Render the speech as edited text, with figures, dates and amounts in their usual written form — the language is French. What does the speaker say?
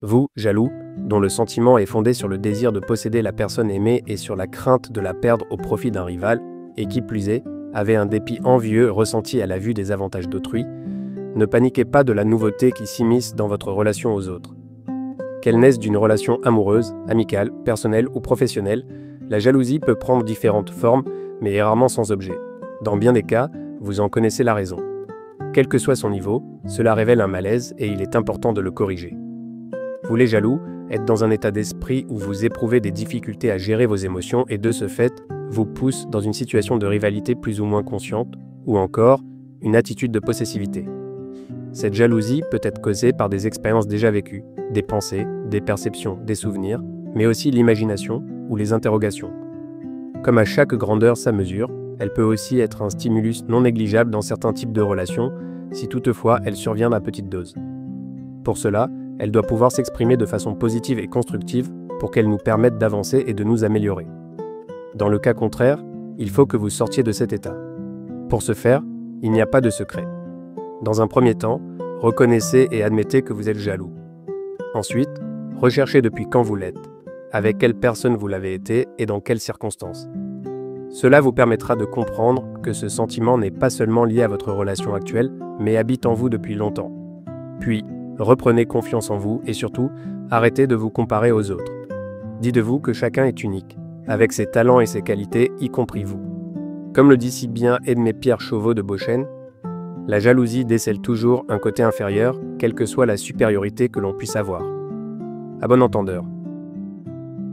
Vous, jaloux, dont le sentiment est fondé sur le désir de posséder la personne aimée et sur la crainte de la perdre au profit d'un rival, et qui plus est, avez un dépit envieux ressenti à la vue des avantages d'autrui, ne paniquez pas de la nouveauté qui s'immisce dans votre relation aux autres. Qu'elle naisse d'une relation amoureuse, amicale, personnelle ou professionnelle, la jalousie peut prendre différentes formes, mais est rarement sans objet. Dans bien des cas, vous en connaissez la raison. Quel que soit son niveau, cela révèle un malaise et il est important de le corriger. Vous les jaloux êtes dans un état d'esprit où vous éprouvez des difficultés à gérer vos émotions et de ce fait, vous pousse dans une situation de rivalité plus ou moins consciente, ou encore une attitude de possessivité. Cette jalousie peut être causée par des expériences déjà vécues, des pensées, des perceptions, des souvenirs, mais aussi l'imagination ou les interrogations. Comme à chaque grandeur sa mesure, elle peut aussi être un stimulus non négligeable dans certains types de relations, si toutefois elle survient à petite dose. Pour cela, elle doit pouvoir s'exprimer de façon positive et constructive pour qu'elle nous permette d'avancer et de nous améliorer. Dans le cas contraire, il faut que vous sortiez de cet état. Pour ce faire, il n'y a pas de secret. Dans un premier temps, reconnaissez et admettez que vous êtes jaloux. Ensuite, recherchez depuis quand vous l'êtes, avec quelle personne vous l'avez été et dans quelles circonstances. Cela vous permettra de comprendre que ce sentiment n'est pas seulement lié à votre relation actuelle, mais habite en vous depuis longtemps. Puis, reprenez confiance en vous et surtout, arrêtez de vous comparer aux autres. Dites-vous que chacun est unique, avec ses talents et ses qualités, y compris vous. Comme le dit si bien Edmé Pierre Chauveau de Beauchesne, la jalousie décèle toujours un côté inférieur, quelle que soit la supériorité que l'on puisse avoir. À bon entendeur.